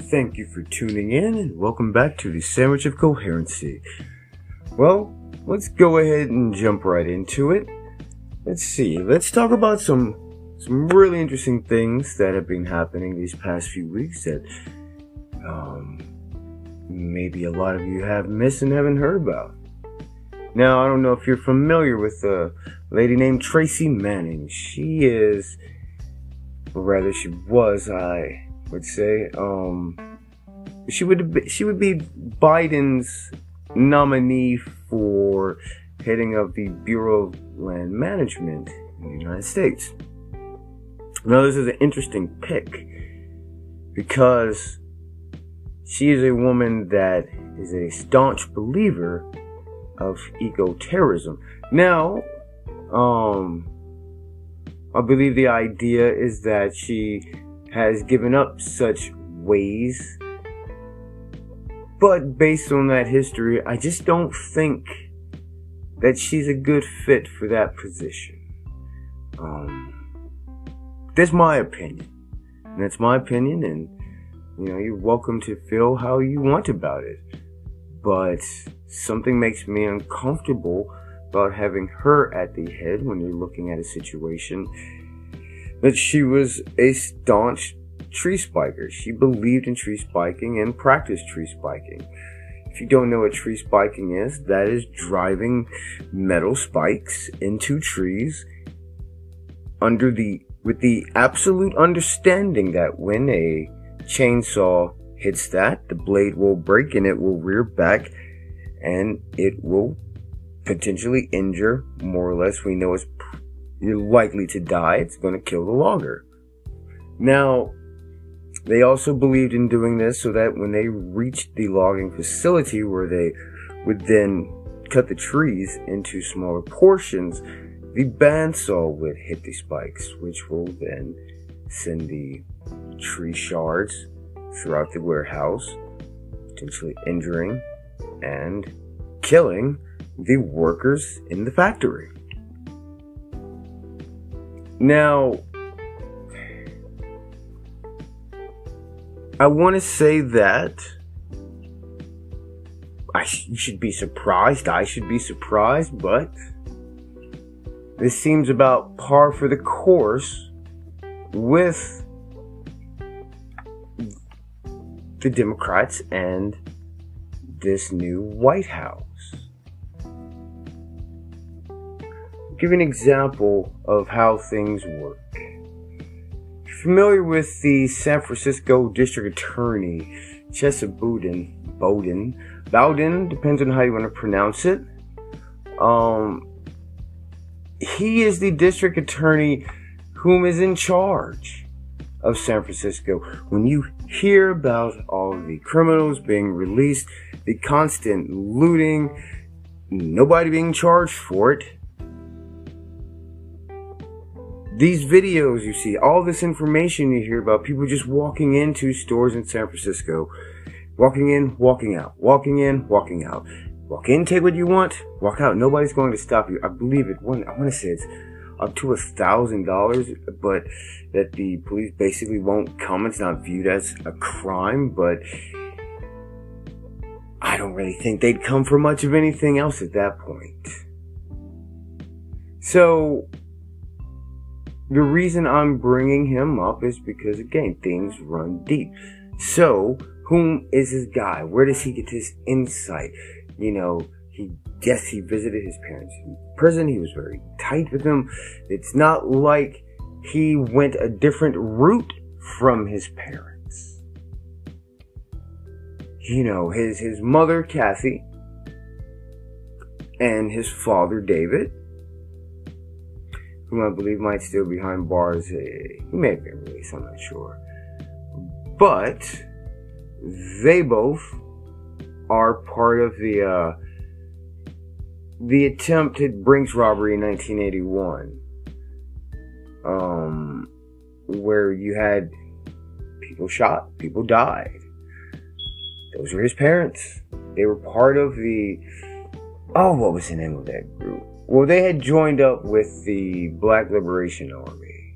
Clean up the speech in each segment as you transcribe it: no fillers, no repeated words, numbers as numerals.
Thank you for tuning in and welcome back to the Sandwich of Coherency. Well, let's go ahead and jump right into it. Let's talk about some really interesting things that have been happening these past few weeks that maybe a lot of you have missed and haven't heard about. Now, I don't know if you're familiar with a lady named Tracy Manning. She is, or rather she was, I would say, she would be Biden's nominee for heading up the Bureau of Land Management in the United States. Now, this is an interesting pick because she is a woman that is a staunch believer of eco-terrorism. Now, I believe the idea is that she has given up such ways, but based on that history, I just don't think that she's a good fit for that position. That's my opinion. And that's my opinion, and you're welcome to feel how you want about it. But something makes me uncomfortable about having her at the head when you're looking at a situation that she was a staunch tree spiker. She believed in tree spiking and practiced tree spiking. If you don't know what tree spiking is, that is driving metal spikes into trees with the absolute understanding that when a chainsaw hits that, the blade will break and it will rear back and it will potentially injure, more or less. We know you're likely to die. It's going to kill the logger. Now, they also believed in doing this so that when they reached the logging facility where they would then cut the trees into smaller portions, the bandsaw would hit the spikes, which will then send the tree shards throughout the warehouse, potentially injuring and killing the workers in the factory. Now, I want to say that you should be surprised. I should be surprised, but this seems about par for the course with the Democrats and this new White House. I'll give you an example of how things work. Familiar with the San Francisco District Attorney, Chesa Bowden, depends on how you want to pronounce it. He is the district attorney whom is in charge of San Francisco. When you hear about all of the criminals being released, the constant looting, nobody being charged for it, these videos you see, all this information you hear about people just walking into stores in San Francisco, walking in, walking out, walking in, walking out. Walk in, take what you want, walk out. Nobody's going to stop you. I believe I want to say it's up to $1,000, but that the police basically won't come. It's not viewed as a crime, but I don't really think they'd come for much of anything else at that point. So, the reason I'm bringing him up is because, again, things run deep. So, whom is this guy? Where does he get this insight? He visited his parents in prison. He was very tight with them. It's not like he went a different route from his parents. His mother, Kathy, and his father, David, whom I believe might still be behind bars. He may have been released, I'm not sure. But they both are part of the attempt at Brinks robbery in 1981, where you had people shot, people died. Those were his parents. They were part of what was the name of that group? Well, they had joined up with the Black Liberation Army.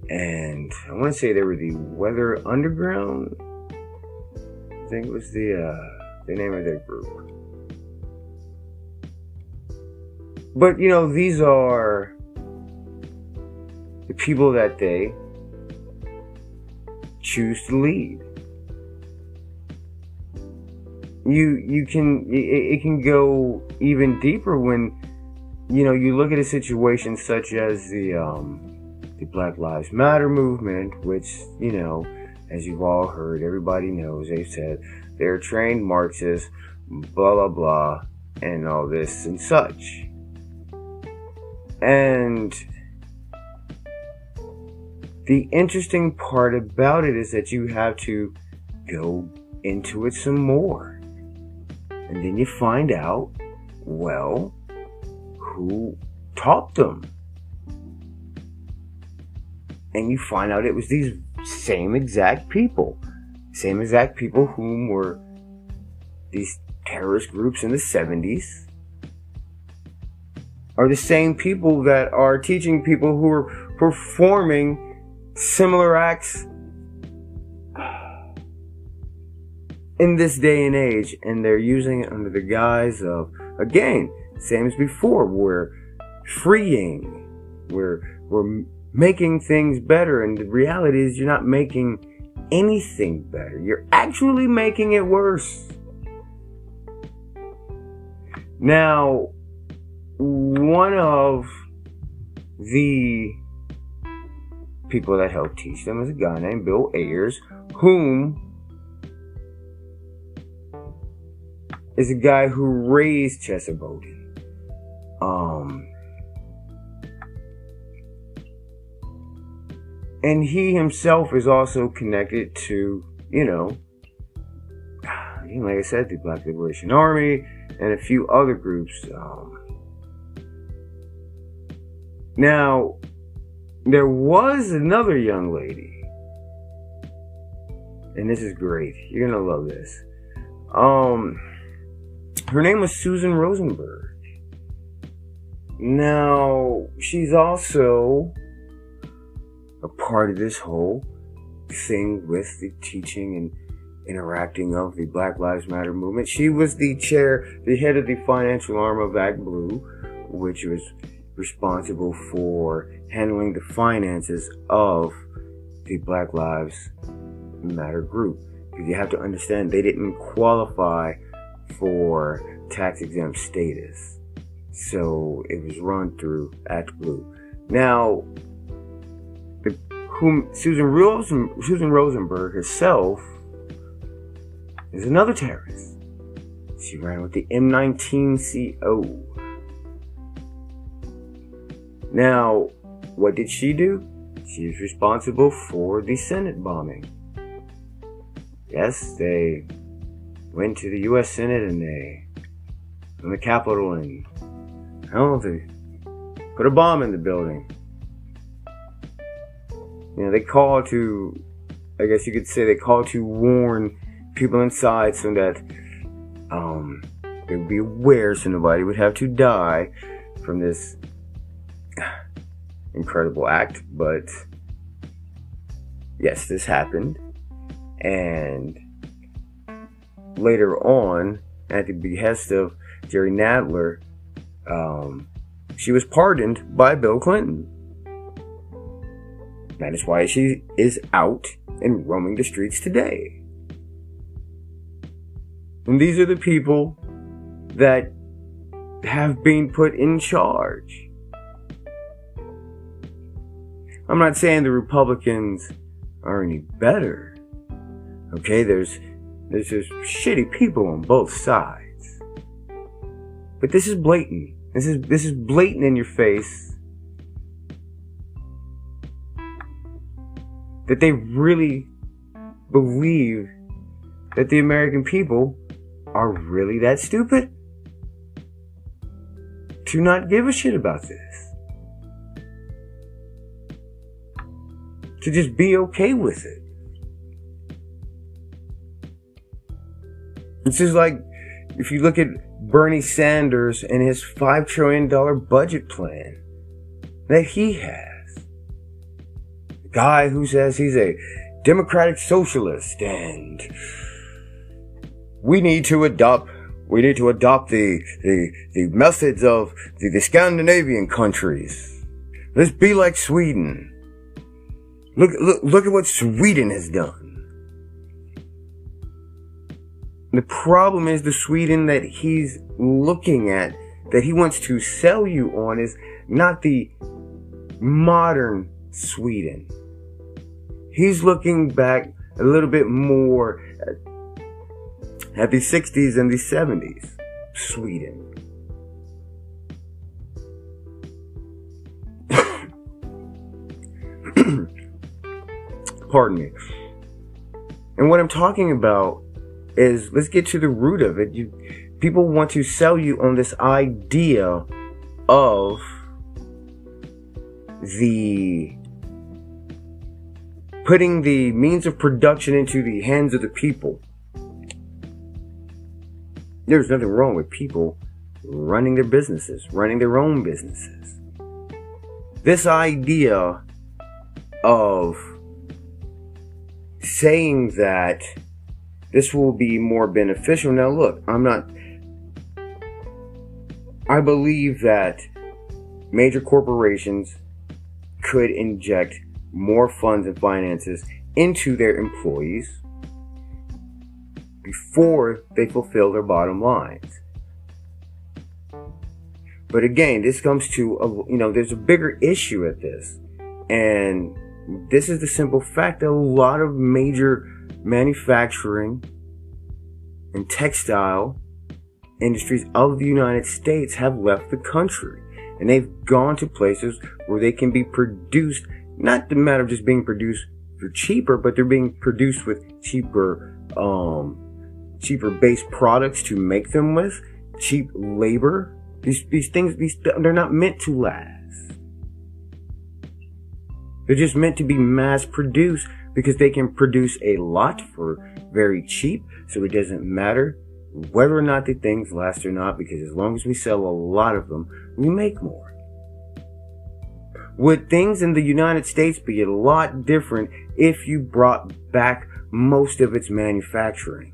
And I want to say they were the Weather Underground. think it was the name of their group. But, these are the people that they choose to lead. It can go even deeper when, you look at a situation such as the Black Lives Matter movement, which, as you've all heard, everybody knows, they've said they're trained Marxists, blah, blah, blah, and all this and such. And the interesting part about it is that you have to go into it some more. And then you find out, well, who taught them. And you find out it was these same exact people whom were these terrorist groups in the 70s, are the same people that are teaching people who are performing similar acts in this day and age, and they're using it under the guise of, again, same as before, we're freeing, we're making things better, and the reality is you're not making anything better. You're actually making it worse. Now, one of the people that helped teach them is a guy named Bill Ayers, whom is a guy who raised Chesa Bowden. And he himself is also connected to, like I said, the Black Liberation Army and a few other groups. Now, there was another young lady, and this is great. You're gonna love this. Her name was Susan Rosenberg. Now, she's also a part of this whole thing with the teaching and interacting of the Black Lives Matter movement. She was the head of the financial arm of ActBlue, which was responsible for handling the finances of the Black Lives Matter group. Because you have to understand, they didn't qualify for tax-exempt status. So it was run through ActBlue. Now, Susan Rosenberg herself is another terrorist. She ran with the M19CO. Now, what did she do? She is responsible for the Senate bombing. Yes, they went to the U.S. Senate and in the Capitol, and I don't know if they put a bomb in the building. They call to, I guess you could say, they call to warn people inside so that they would be aware, so nobody would have to die from this incredible act. But yes, this happened, and later on, at the behest of Jerry Nadler, she was pardoned by Bill Clinton. That is why she is out and roaming the streets today. And these are the people that have been put in charge. I'm not saying the Republicans are any better. Okay, there's just shitty people on both sides. But this is blatant. This is blatant in your face. That they really believe that the American people are really that stupid to not give a shit about this. To just be okay with it. It's just like, if you look at Bernie Sanders and his $5 trillion budget plan that he has. The guy who says he's a democratic socialist and we need to adopt the methods of the Scandinavian countries. Let's be like Sweden. Look at what Sweden has done. The problem is the Sweden that he's looking at, that he wants to sell you on, is not the modern Sweden. He's looking back a little bit more at the 60s and the 70s Sweden. Pardon me. And what I'm talking about is, let's get to the root of it. People want to sell you on this idea of putting the means of production into the hands of the people. There's nothing wrong with people running their businesses, running their own businesses. This idea of saying that this will be more beneficial. Now look, I believe that major corporations could inject more funds and finances into their employees before they fulfill their bottom lines. But again, this comes to, there's a bigger issue at this. And this is the simple fact that a lot of major manufacturing and textile industries of the United States have left the country. And they've gone to places where they can be produced, not the matter of just being produced for cheaper, but they're being produced with cheaper base products to make them with, cheap labor. These things, they're not meant to last. They're just meant to be mass produced because they can produce a lot for very cheap. So it doesn't matter whether or not the things last or not, because as long as we sell a lot of them, we make more. Would things in the United States be a lot different if you brought back most of its manufacturing?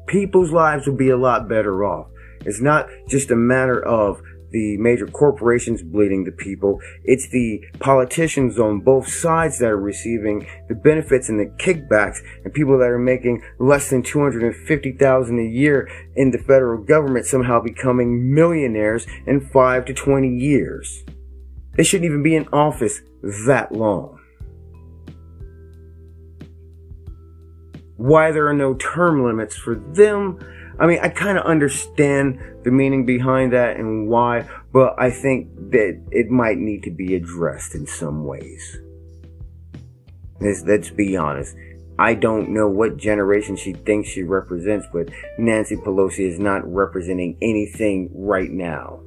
People's lives would be a lot better off. It's not just a matter of the major corporations bleeding the people. It's the politicians on both sides that are receiving the benefits and the kickbacks, and people that are making less than $250,000 a year in the federal government somehow becoming millionaires in 5 to 20 years. They shouldn't even be in office that long. Why there are no term limits for them, I mean, I kind of understand the meaning behind that and why, but I think that it might need to be addressed in some ways. Let's be honest. I don't know what generation she thinks she represents, but Nancy Pelosi is not representing anything right now.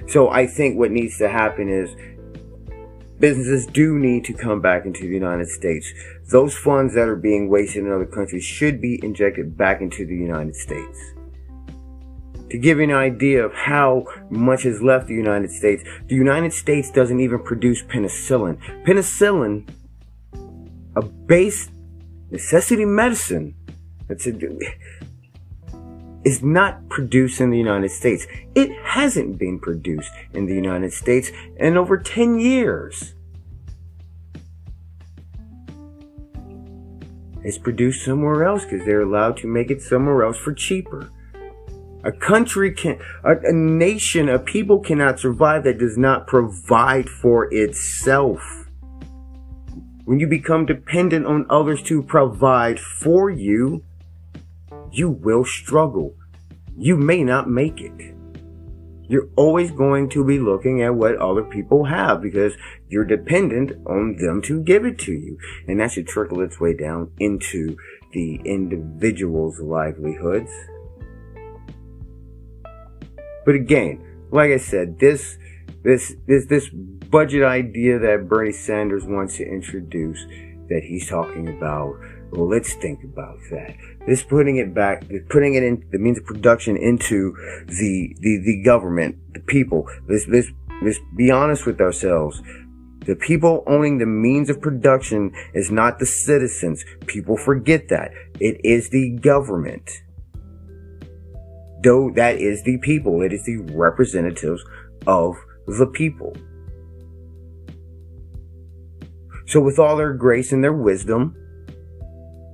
So I think what needs to happen is businesses do need to come back into the United States. Those funds that are being wasted in other countries should be injected back into the United States. To give you an idea of how much has left the United States doesn't even produce penicillin. Penicillin, a base necessity medicine, is not produced in the United States. It hasn't been produced in the United States in over 10 years. It's produced somewhere else because they're allowed to make it somewhere else for cheaper. A nation, a people cannot survive that does not provide for itself. When you become dependent on others to provide for you, you will struggle. You may not make it. You're always going to be looking at what other people have because you're dependent on them to give it to you. And that should trickle its way down into the individual's livelihoods. But again, like I said, this budget idea that Bernie Sanders wants to introduce, that he's talking about, well, let's think about that. Putting it in the means of production into the government, the people. Let's be honest with ourselves. The people owning the means of production is not the citizens. People forget that. It is the government. Though that is the people. It is the representatives of the people. So with all their grace and their wisdom,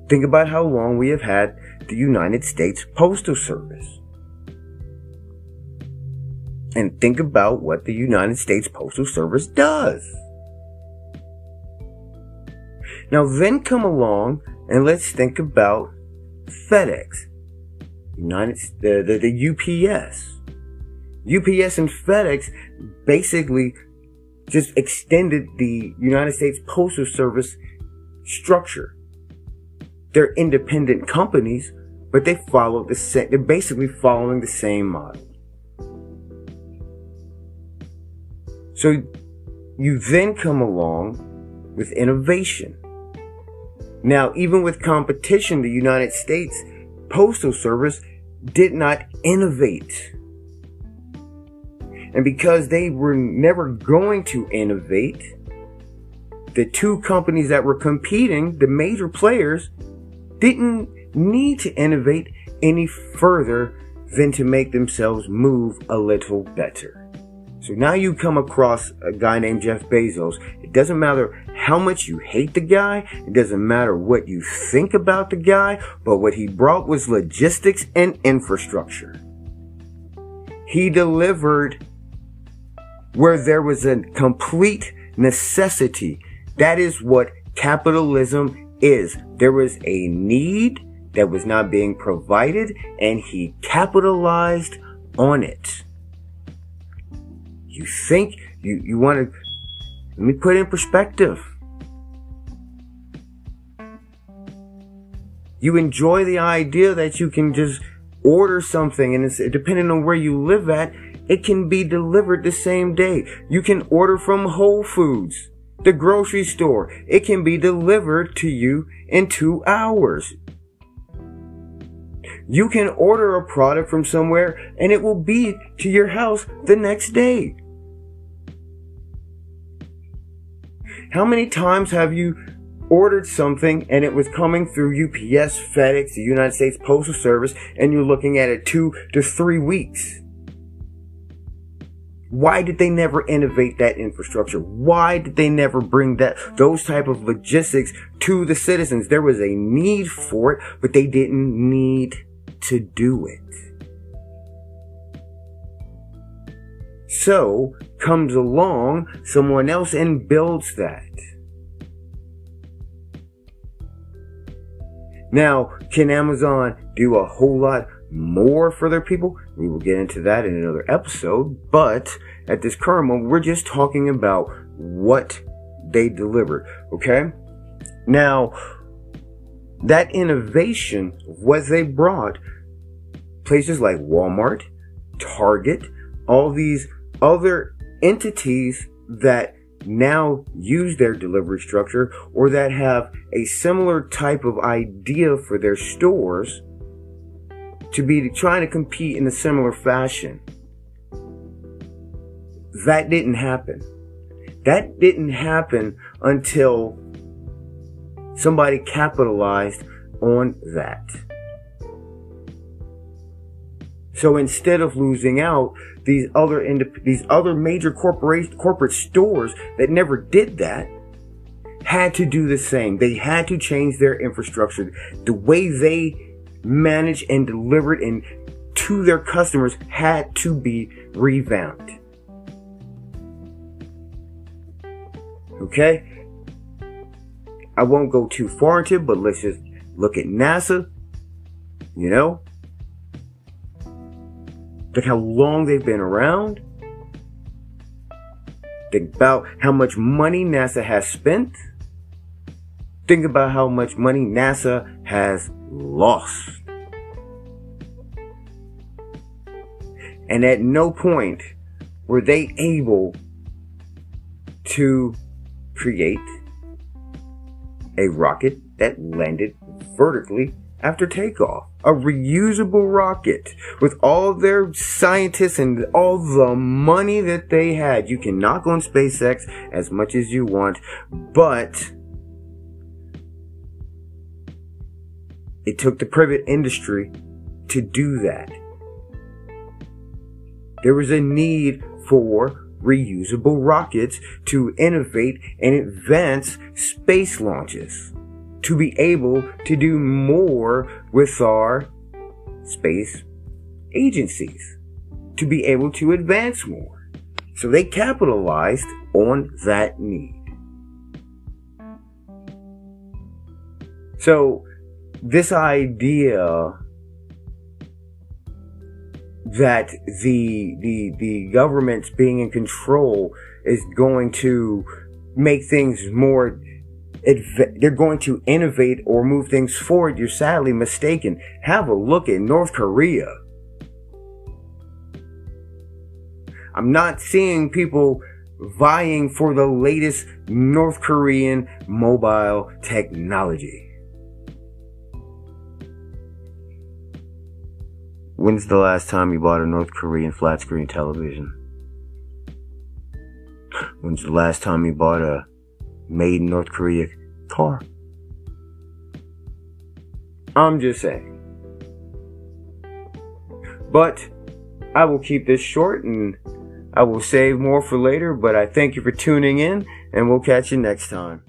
think about how long we have had the United States Postal Service. And think about what the United States Postal Service does. Now then come along and let's think about FedEx. The UPS. UPS and FedEx basically just extended the United States Postal Service structure. They're independent companies, but they follow the same. They're basically following the same model. So you then come along with innovation. Now, even with competition, the United States Postal Service did not innovate. And because they were never going to innovate, the two companies that were competing, the major players, didn't need to innovate any further than to make themselves move a little better. So now you come across a guy named Jeff Bezos. It doesn't matter how much you hate the guy. It doesn't matter what you think about the guy. But what he brought was logistics and infrastructure. He delivered where there was a complete necessity. That is what capitalism is. There was a need that was not being provided, and he capitalized on it. You think you want to, let me put it in perspective. You enjoy the idea that you can just order something, and it's depending on where you live at, it can be delivered the same day. You can order from Whole Foods, the grocery store. It can be delivered to you in 2 hours. You can order a product from somewhere and it will be to your house the next day. How many times have you ordered something and it was coming through UPS, FedEx, the United States Postal Service, and you're looking at it 2 to 3 weeks? Why did they never innovate that infrastructure? Why did they never bring those type of logistics to the citizens? There was a need for it, but they didn't need to do it. So comes along someone else and builds that. Now, can Amazon do a whole lot more for their people? We will get into that in another episode, but at this current moment, we're just talking about what they delivered, okay? Now, that innovation of what they brought, places like Walmart, Target, all these other entities that now use their delivery structure or that have a similar type of idea for their stores to be trying to compete in a similar fashion. That didn't happen. That didn't happen until somebody capitalized on that. So instead of losing out, these other major corporate stores that never did that had to do the same. They had to change their infrastructure. The way they managed and delivered and to their customers had to be revamped. Okay? I won't go too far into it, but let's just look at NASA. You know? Look how long they've been around. Think about how much money NASA has spent. Think about how much money NASA has lost. And at no point were they able to create a rocket that landed vertically after takeoff. A reusable rocket with all their scientists and all the money that they had. You can knock on SpaceX as much as you want, but it took the private industry to do that. There was a need for reusable rockets to innovate and advance space launches, to be able to do more with our space agencies, to be able to advance more. So they capitalized on that need. So this idea that the government's being in control is going to make things more, they're going to innovate or move things forward, you're sadly mistaken. Have a look at North Korea. I'm not seeing people vying for the latest North Korean mobile technology. When's the last time you bought a North Korean flat screen television? When's the last time you bought a made in North Korea car? I'm just saying. But I will keep this short and I will save more for later, but I thank you for tuning in and we'll catch you next time.